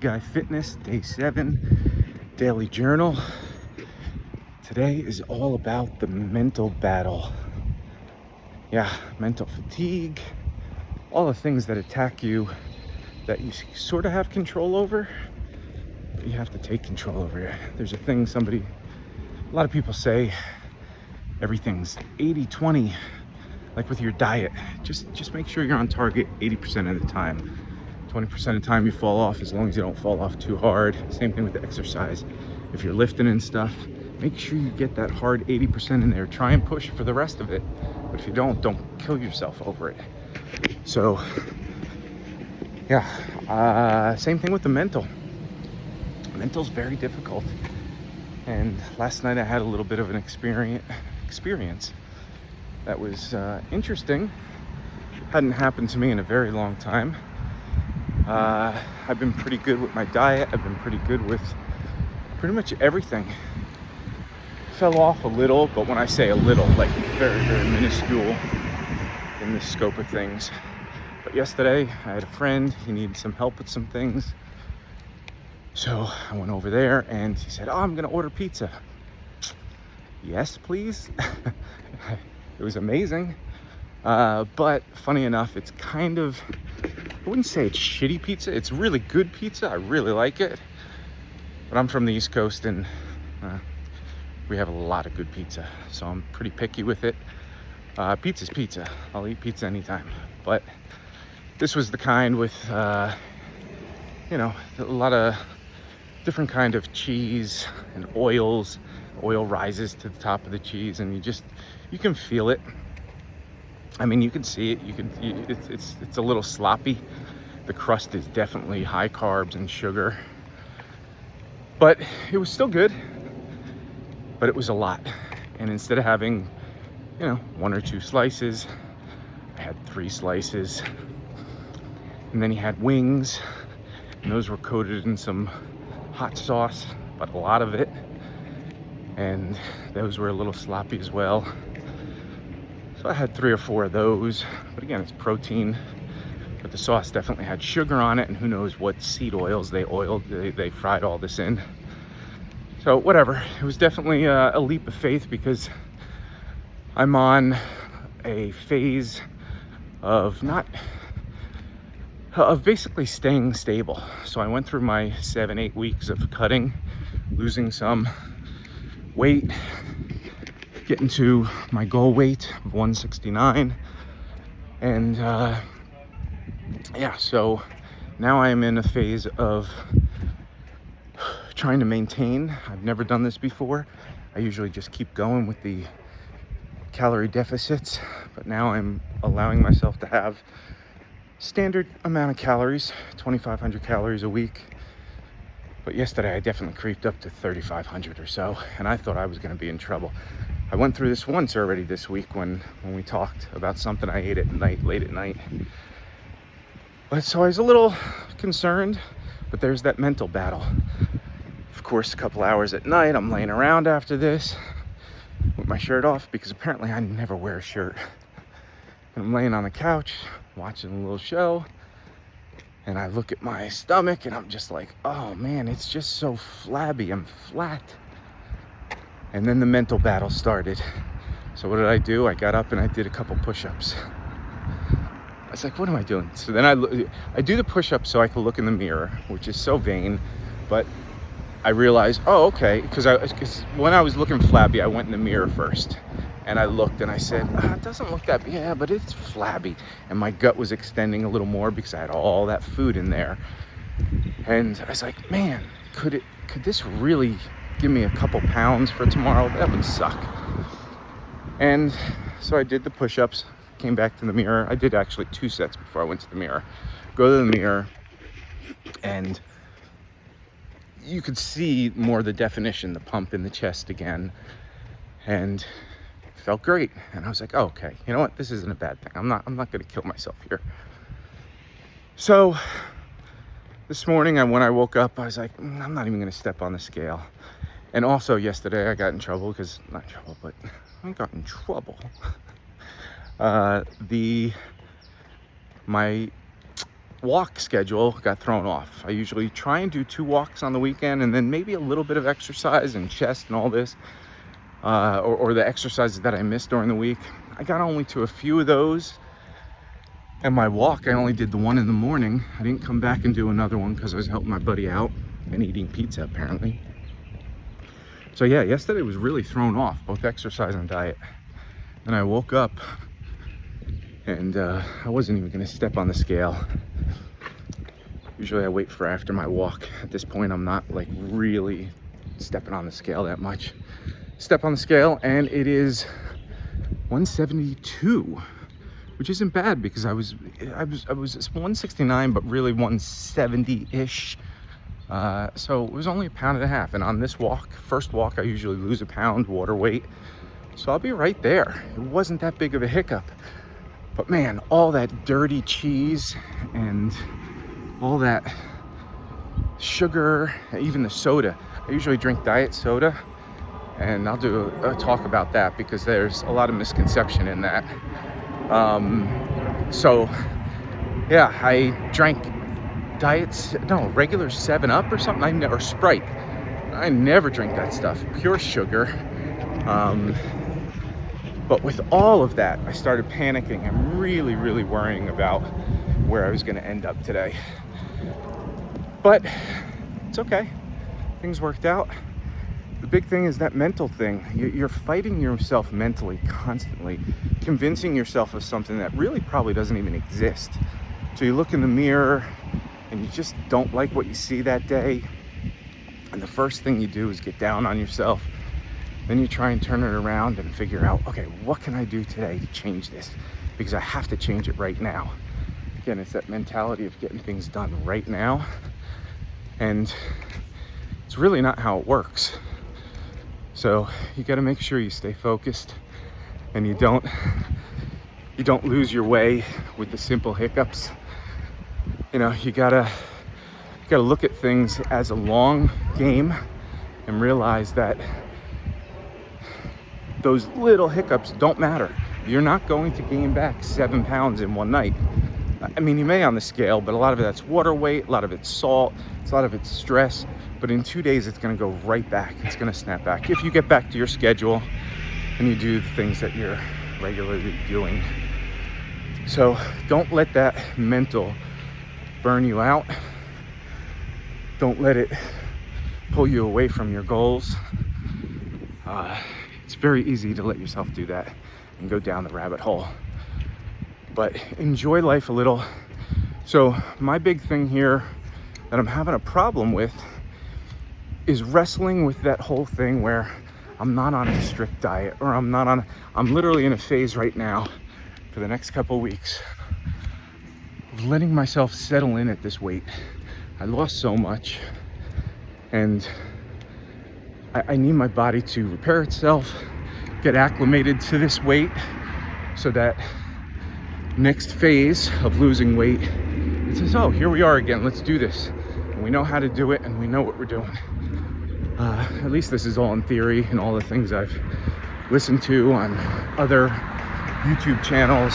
Guy Fitness, day 7, daily journal. Today is all about the mental battle. Yeah, mental fatigue, all the things that attack you that you sort of have control over, but you have to take control over it. There's a lot of people say everything's 80-20, like with your diet. Just make sure you're on target 80% of the time. 20% of the time you fall off, as long as you don't fall off too hard. Same thing with the exercise. If you're lifting and stuff, make sure you get that hard 80% in there. Try and push for the rest of it. But if you don't kill yourself over it. So, yeah, same thing with the mental. Mental's very difficult. And last night I had a little bit of an experience that was interesting. Hadn't happened to me in a very long time. I've been pretty good with my diet. I've been pretty good with pretty much everything. Fell off a little, but when I say a little, like very, very minuscule in the scope of things. But yesterday, I had a friend. He needed some help with some things. So I went over there and he said, "Oh, I'm going to order pizza." Yes, please. It was amazing. But funny enough, it's kind of, I wouldn't say it's shitty pizza. It's really good pizza. I really like it. But I'm from the East Coast and we have a lot of good pizza. So I'm pretty picky with it. Pizza's pizza. I'll eat pizza anytime. But this was the kind with, a lot of different kind of cheese and oils. Oil rises to the top of the cheese and you can feel it. I mean, you can see it. It's a little sloppy. The crust is definitely high carbs and sugar, but it was still good. But it was a lot, and instead of having, 1 or 2 slices, I had 3 slices. And then he had wings, and those were coated in some hot sauce, but a lot of it, and those were a little sloppy as well. So I had 3 or 4 of those, but again, it's protein. But the sauce definitely had sugar on it, and who knows what seed oils they fried all this in. So whatever, it was definitely a leap of faith because I'm on a phase of basically staying stable. So I went through my 7-8 weeks of cutting, losing some weight, getting to my goal weight of 169, and so now I am in a phase of trying to maintain. I've never done this before. I usually just keep going with the calorie deficits, but now I'm allowing myself to have standard amount of calories, 2,500 calories a week. But yesterday I definitely creeped up to 3,500 or so, and I thought I was going to be in trouble. I went through this once already this week when we talked about something I ate late at night. But so I was a little concerned, but there's that mental battle. Of course, a couple hours at night, I'm laying around after this with my shirt off because apparently I never wear a shirt. And I'm laying on the couch watching a little show, and I look at my stomach and I'm just like, oh man, it's just so flabby. I'm flat. And then the mental battle started. So what did I do? I got up and I did a couple push-ups. I was like, what am I doing? So then I do the push-ups so I can look in the mirror, which is so vain. But I realized, oh, okay, because when I was looking flabby, I went in the mirror first. And I looked and I said, it doesn't look that, yeah, but it's flabby. And my gut was extending a little more because I had all that food in there. And I was like, man, could this really give me a couple pounds for tomorrow? That would suck. And so I did the push-ups, came back to the mirror. I did actually 2 sets before I went to the mirror. Go to the mirror, and you could see more the definition, the pump in the chest again. And it felt great. And I was like, oh, okay, you know what? This isn't a bad thing. I'm not going to kill myself here. So this morning, when I woke up, I was like, I'm not even going to step on the scale. And also yesterday I got in trouble because, not in trouble, but I got in trouble. My walk schedule got thrown off. I usually try and do 2 walks on the weekend, and then maybe a little bit of exercise and chest and all this, or the exercises that I missed during the week. I got only to a few of those, and my walk, I only did the one in the morning. I didn't come back and do another one because I was helping my buddy out and eating pizza apparently. So yeah, yesterday was really thrown off, both exercise and diet. And I woke up and I wasn't even gonna step on the scale. Usually I wait for after my walk. At this point, I'm not like really stepping on the scale that much. Step on the scale and it is 172, which isn't bad because I was 169, but really 170-ish. So it was only 1.5 pounds. And on this walk, first walk, I usually lose 1 pound water weight. So I'll be right there. It wasn't that big of a hiccup. But man, all that dirty cheese and all that sugar, even the soda. I usually drink diet soda, and I'll do a talk about that because there's a lot of misconception in that. So yeah, I drank regular 7-Up or something, or Sprite. I never drink that stuff, pure sugar. But with all of that, I started panicking and really, really worrying about where I was going to end up today. But it's okay. Things worked out. The big thing is that mental thing. You're fighting yourself mentally constantly, convincing yourself of something that really probably doesn't even exist. So you look in the mirror and you just don't like what you see that day. And the first thing you do is get down on yourself. Then you try and turn it around and figure out, okay, what can I do today to change this? Because I have to change it right now. Again, it's that mentality of getting things done right now. And it's really not how it works. So you got to make sure you stay focused and you don't lose your way with the simple hiccups. You know, you gotta look at things as a long game and realize that those little hiccups don't matter. You're not going to gain back 7 pounds in one night. I mean, you may on the scale, but a lot of that's water weight, a lot of it's salt, a lot of it's stress. But in 2 days, it's going to go right back. It's going to snap back if you get back to your schedule and you do the things that you're regularly doing. So don't let that mental burn you out. Don't let it pull you away from your goals. It's very easy to let yourself do that and go down the rabbit hole. But enjoy life a little. So my big thing here that I'm having a problem with is wrestling with that whole thing where I'm not on a strict diet, or I'm literally in a phase right now for the next couple weeks of letting myself settle in at this weight. I lost so much and I need my body to repair itself, get acclimated to this weight so that next phase of losing weight, it says, oh, here we are again, let's do this. And we know how to do it and we know what we're doing. At least this is all in theory and all the things I've listened to on other YouTube channels.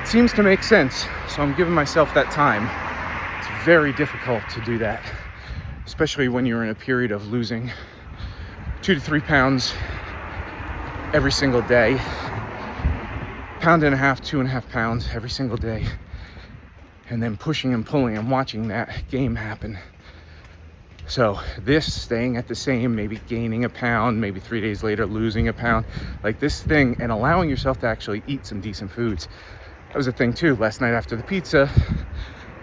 It seems to make sense, so I'm giving myself that time. It's very difficult to do that, especially when you're in a period of losing 2 to 3 pounds every single day. 1.5 pounds, 2.5 pounds every single day. And then pushing and pulling and watching that game happen. So this staying at the same, maybe gaining 1 pound, maybe 3 days later losing 1 pound, like this thing, and allowing yourself to actually eat some decent foods. That was a thing too. Last night after the pizza,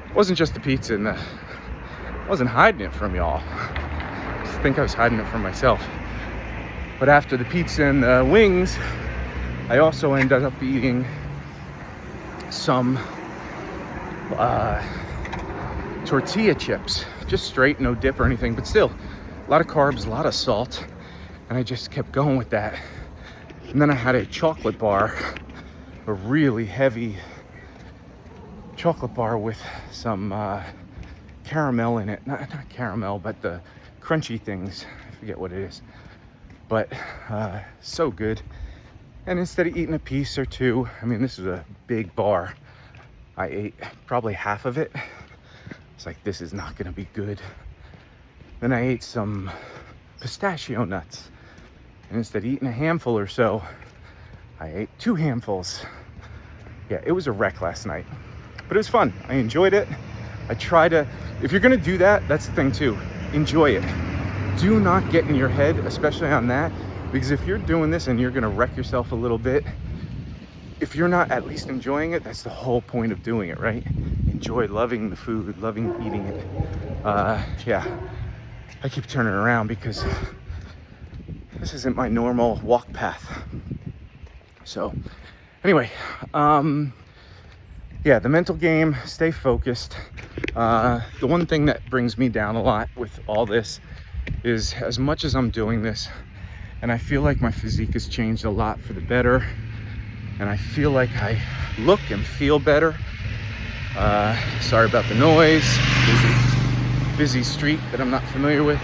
it wasn't just the pizza and I wasn't hiding it from y'all. I just think I was hiding it from myself. But after the pizza and the wings, I also ended up eating some tortilla chips, just straight, no dip or anything, but still a lot of carbs, a lot of salt, and I just kept going with that. And then I had a chocolate bar, a really heavy chocolate bar with some caramel in it. Not caramel, but the crunchy things. I forget what it is, but so good. And instead of eating a piece or two, I mean, this is a big bar. I ate probably half of it. It's like, this is not gonna be good. Then I ate some pistachio nuts. And instead of eating a handful or so, I ate 2 handfuls. Yeah, it was a wreck last night. But it was fun. I enjoyed it. I try to, if you're gonna do that, that's the thing too. Enjoy it. Do not get in your head, especially on that, because if you're doing this and you're gonna wreck yourself a little bit, if you're not at least enjoying it, that's the whole point of doing it, right? Enjoy loving the food, loving eating it. Yeah, I keep turning around because this isn't my normal walk path. So anyway, yeah, the mental game, stay focused. The one thing that brings me down a lot with all this is, as much as I'm doing this, and I feel like my physique has changed a lot for the better, and I feel like I look and feel better. Sorry about the noise. Busy street that I'm not familiar with.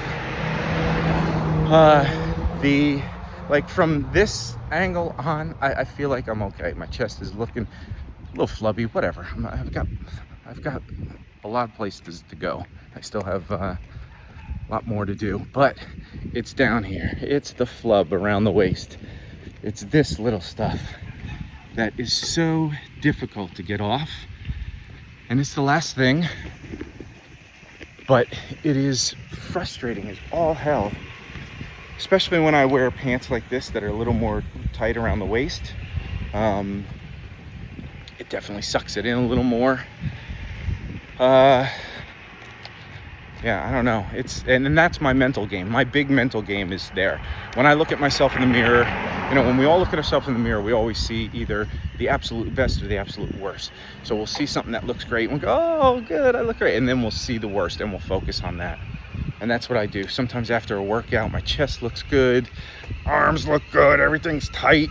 Like from this angle on, I feel like I'm okay. My chest is looking a little flubby, whatever. I've got a lot of places to go. I still have a lot more to do, but it's down here. It's the flub around the waist. It's this little stuff that is so difficult to get off. And it's the last thing, but it is frustrating as all hell. Especially when I wear pants like this that are a little more tight around the waist. It definitely sucks it in a little more. Yeah, I don't know. And that's my mental game. My big mental game is there. When I look at myself in the mirror, you know, when we all look at ourselves in the mirror, we always see either the absolute best or the absolute worst. So we'll see something that looks great and we'll go, oh, good, I look great. And then we'll see the worst and we'll focus on that. And that's what I do. Sometimes after a workout, my chest looks good, arms look good, everything's tight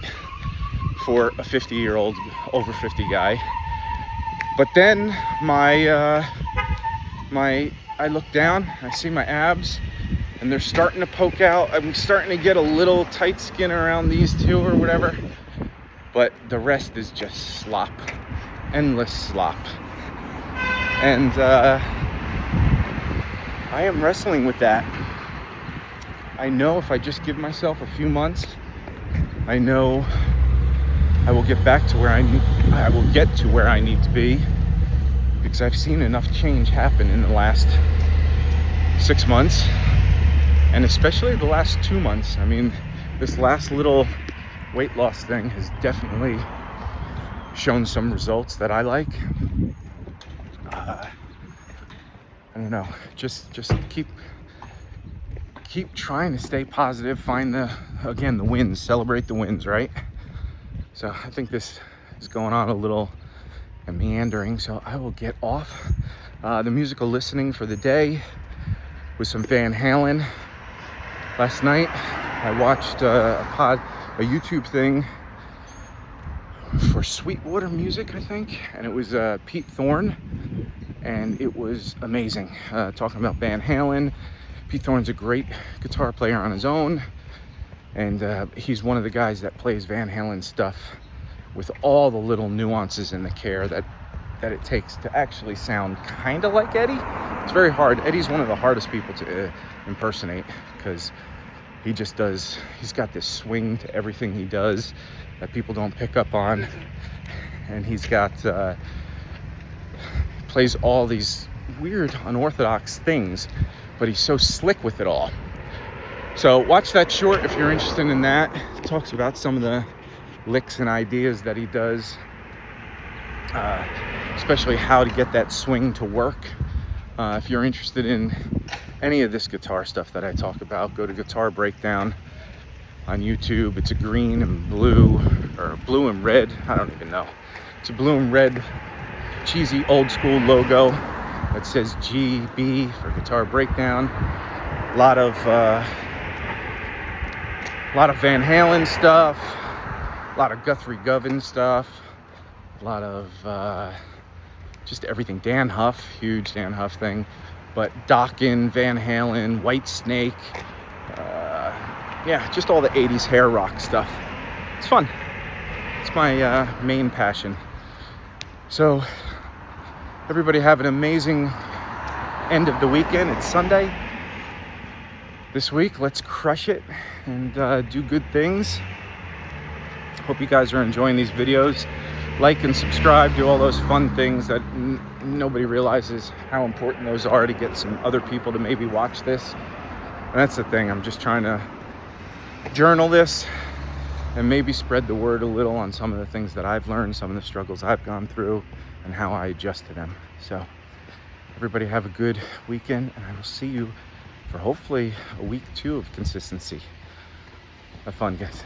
for a 50-year-old, over 50 guy. But then I look down, I see my abs, and they're starting to poke out. I'm starting to get a little tight skin around these two or whatever. But the rest is just slop, endless slop. And I am wrestling with that. I know if I just give myself a few months, I know I will get back to where I will get to where I need to be, because I've seen enough change happen in the last 6 months, and especially the last 2 months. I mean, this last little weight loss thing has definitely shown some results that I like. I don't know, just keep trying to stay positive, find the wins, celebrate the wins, right? So I think this is going on a little and meandering, so I will get off. The musical listening for the day was some Van Halen. Last night I watched a YouTube thing for Sweetwater Music, I think, and it was Pete Thorne, and it was amazing. Talking about Van Halen. Pete Thorne's a great guitar player on his own, and he's one of the guys that plays Van Halen stuff with all the little nuances and the care that it takes to actually sound kind of like Eddie. It's very hard. Eddie's one of the hardest people to impersonate, because he's got this swing to everything he does that people don't pick up on, and he's got plays all these weird unorthodox things, but he's so slick with it all. So watch that short if you're interested in that. It talks about some of the licks and ideas that he does, especially how to get that swing to work. If you're interested in any of this guitar stuff that I talk about, go to Guitar Breakdown on YouTube. It's a green and blue, or blue and red, I don't even know. It's a blue and red cheesy old school logo that says GB for Guitar Breakdown. A lot of Van Halen stuff, a lot of Guthrie Govan stuff, a lot of just everything. Dan Huff, huge Dan Huff thing, but Dokken, Van Halen, White Snake, yeah, just all the 80s hair rock stuff. It's fun. It's my main passion. So Everybody have an amazing end of the weekend. It's Sunday. This week, let's crush it and do good things. Hope you guys are enjoying these videos. Like and subscribe, do all those fun things that nobody realizes how important those are to get some other people to maybe watch this. And that's the thing, I'm just trying to journal this and maybe spread the word a little on some of the things that I've learned, some of the struggles I've gone through, and how I adjust to them. So everybody have a good weekend, and I will see you for hopefully a week 2 of consistency. Have fun, guys.